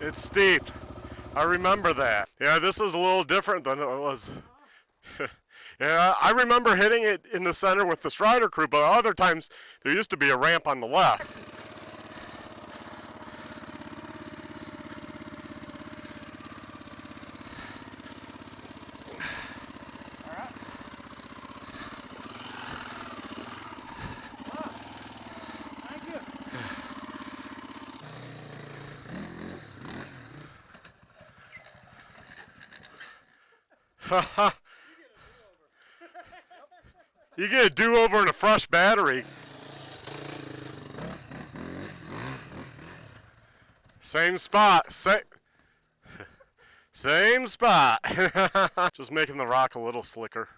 It's steep. I remember that. Yeah, this is a little different than it was. Yeah, I remember hitting it in the center with the Strider crew, but other times there used to be a ramp on the left. You get a do-over and a fresh battery. Same spot. Same spot. Just making the rock a little slicker.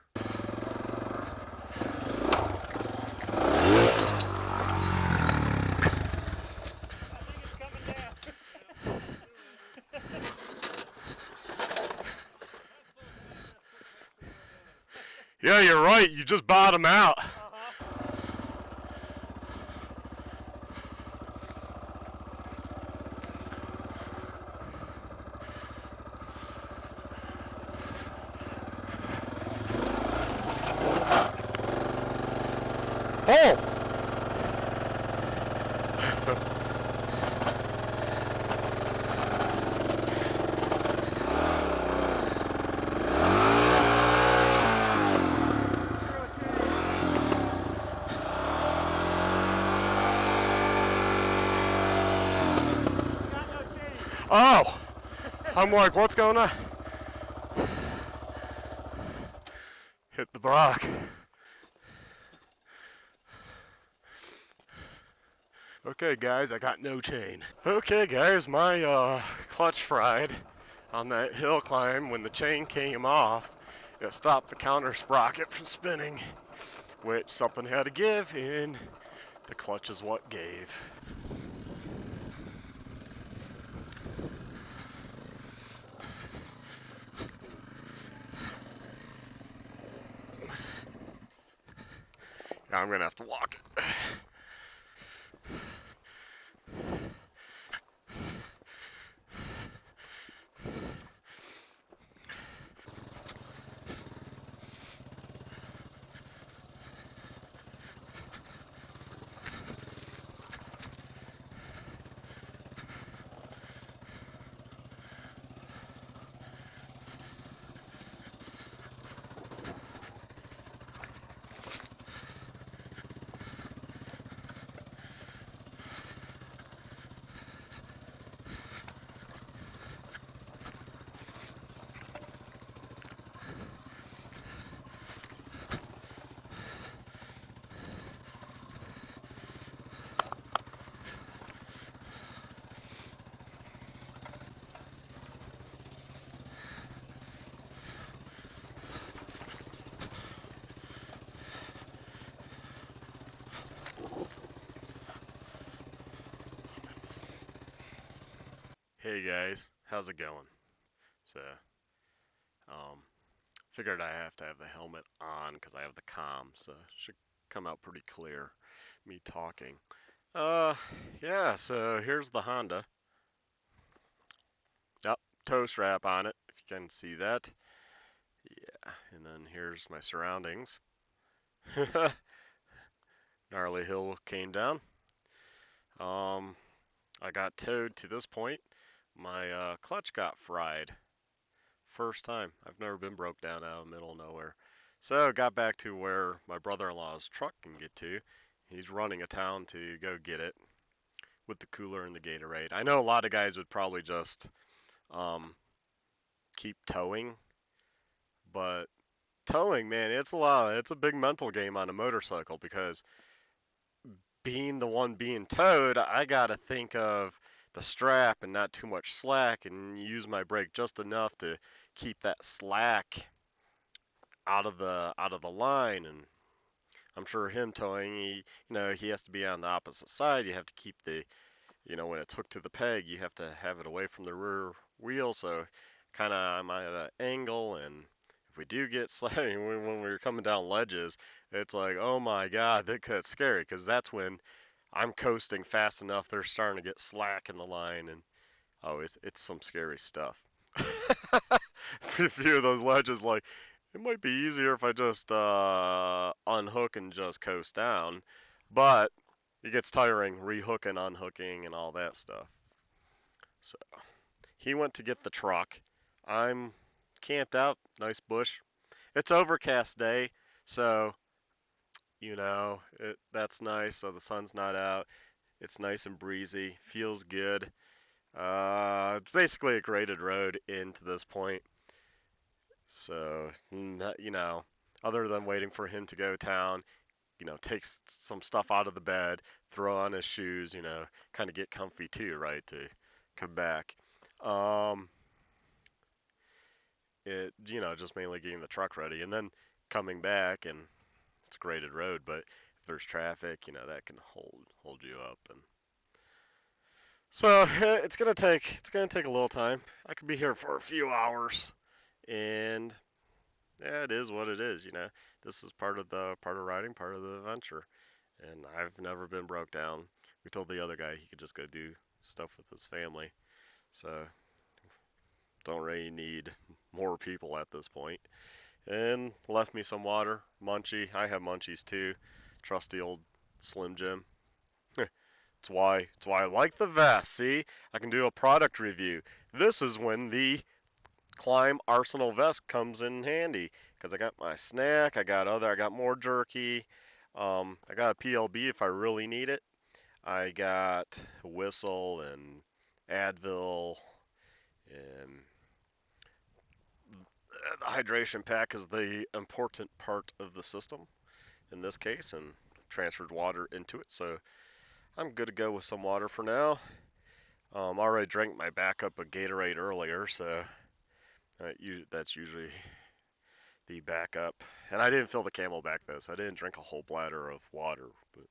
Yeah, you're right. You just bottom out. Oh! Oh! I'm like, what's going on? Hit the block. Okay, guys, I got no chain. Okay, guys, my clutch fried on that hill climb. When the chain came off, it stopped the counter sprocket from spinning, which something had to give, and the clutch is what gave. Now I'm gonna have to walk it. Hey guys, how's it going? So, figured I have to have the helmet on because I have the comm, so it should come out pretty clear, me talking. Yeah, so here's the Honda. Yep, tow strap on it, if you can see that. Yeah, and then here's my surroundings. Gnarly hill came down. I got towed to this point. My clutch got fried. First time. I've never been broke down out of the middle of nowhere. So got back to where my brother-in-law's truck can get to. He's running a town to go get it with the cooler and the Gatorade. I know a lot of guys would probably just keep towing, but towing, man, it's a big mental game on a motorcycle because being the one being towed, I gotta think of the strap and not too much slack and use my brake just enough to keep that slack out of the line. And I'm sure him towing, he has to be on the opposite side. You have to keep when it's hooked to the peg, you have to have it away from the rear wheel. So kind of I'm at an angle, and if we do get slack when we're coming down ledges, it's like, oh my God, that's scary because that's when I'm coasting fast enough. They're starting to get slack in the line, and oh, it's some scary stuff. A few of those ledges, like it might be easier if I just unhook and just coast down, but it gets tiring rehooking, unhooking, and all that stuff. So he went to get the truck. I'm camped out, nice bush. It's overcast day, so that's nice. So the sun's not out. It's nice and breezy. Feels good. It's basically a graded road into this point. So, other than waiting for him to go town, take some stuff out of the bed, throw on his shoes, kind of get comfy too, right, to come back. Um, just mainly getting the truck ready and then coming back, and it's a graded road, but if there's traffic, that can hold you up. And so it's gonna take a little time. I could be here for a few hours, and yeah, it is what it is. This is part of riding, part of the adventure. And I've never been broke down. We told the other guy he could just go do stuff with his family, so don't really need more people at this point. And left me some water, munchie. I have munchies too. Trusty old Slim Jim. It's why I like the vest. See, I can do a product review. This is when the Climb Arsenal vest comes in handy because I got my snack. I got more jerky. I got a PLB if I really need it. I got a whistle and Advil, and the hydration pack is the important part of the system in this case, and transferred water into it. So I'm good to go with some water for now. I already drank my backup of Gatorade earlier, so that's usually the backup. And I didn't fill the Camelback though, so I didn't drink a whole bladder of water, but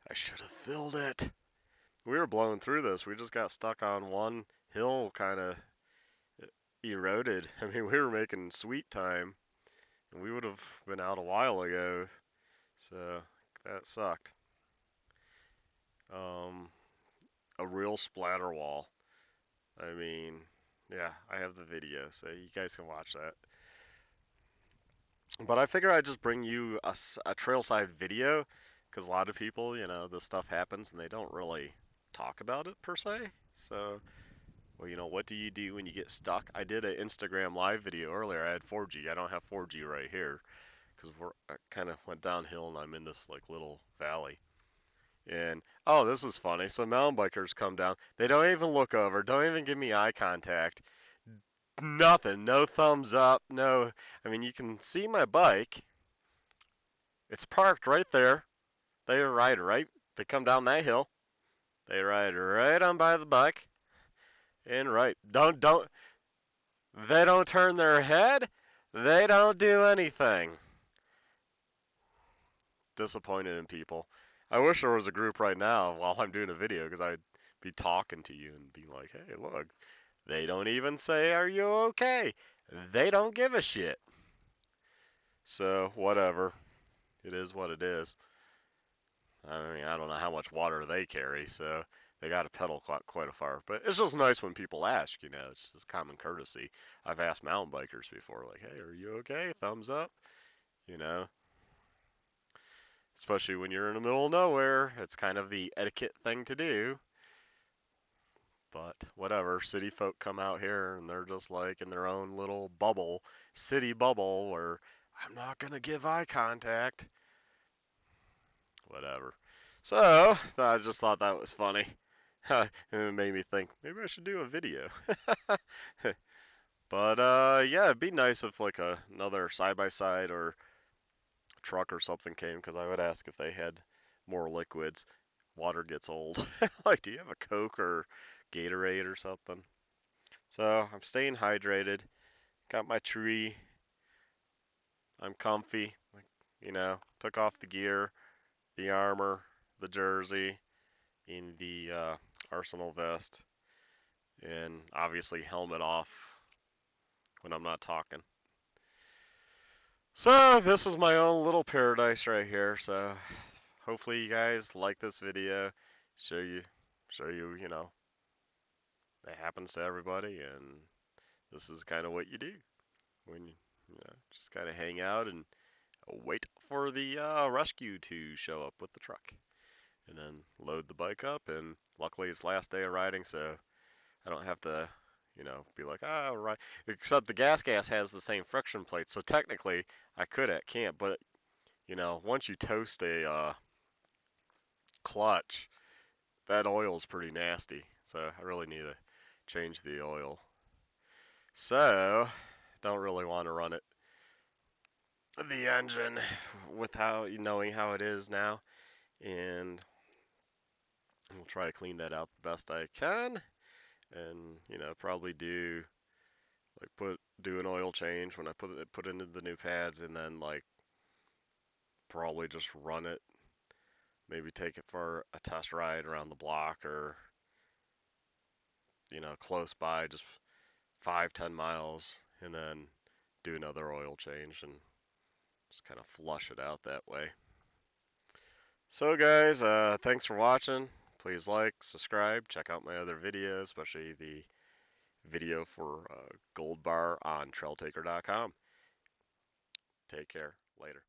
I should have filled it. We were blowing through this. We just got stuck on one hill, kind of eroded. I mean, we were making sweet time, and we would have been out a while ago, so that sucked. A real splatter wall. I mean, yeah, I have the video, so you guys can watch that. But I figure I'd just bring you a trailside video, because a lot of people, this stuff happens and they don't really talk about it per se. So, well, what do you do when you get stuck? I did an Instagram live video earlier. I had 4G. I don't have 4G right here, because I kind of went downhill and I'm in this like little valley. And oh, this is funny. So mountain bikers come down. They don't even look over. Don't even give me eye contact. Nothing. No thumbs up. No. I mean, you can see my bike. It's parked right there. They ride right. They come down that hill. They ride right on by the bike. And right. Don't. They don't turn their head. They don't do anything. Disappointed in people. I wish there was a group right now while I'm doing a video, because I'd be talking to you and be like, hey, look, they don't even say, are you okay? They don't give a shit. So, whatever. It is what it is. I mean, I don't know how much water they carry, so they got to pedal quite a far. But it's just nice when people ask, it's just common courtesy. I've asked mountain bikers before, like, hey, are you okay? Thumbs up, Especially when you're in the middle of nowhere, it's kind of the etiquette thing to do. But whatever, city folk come out here and they're just like in their own little bubble, city bubble, where I'm not going to give eye contact. Whatever. So, I just thought that was funny. And it made me think, maybe I should do a video. But, yeah, it'd be nice if like another side-by-side or truck or something came, because I would ask if they had more liquids. Water gets old. Like, do you have a Coke or Gatorade or something? So I'm staying hydrated. Got my tree. I'm comfy. Took off the gear, the armor, the jersey, in the Arsenal vest, and obviously helmet off when I'm not talking. So this is my own little paradise right here. So hopefully you guys like this video. Show you, you know, it happens to everybody, and this is kind of what you do when you know, just kind of hang out and wait for the rescue to show up with the truck, and then load the bike up. And luckily, it's last day of riding, so I don't have to, you know, be like, ah, right. Except the gas has the same friction plate, so technically I could at camp, but you know, once you toast a clutch, that oil is pretty nasty. So I really need to change the oil. So don't really want to run it, the engine, with how knowing how it is now, and I'll try to clean that out the best I can, and you know, probably do like do an oil change when I put into the new pads, and then like probably just run it, maybe take it for a test ride around the block, or you know, close by, just 5-10 miles, and then do another oil change and just kind of flush it out that way. So guys, thanks for watching. Please like, subscribe, check out my other videos, especially the video for Gold Bar on trailtaker.com. Take care. Later.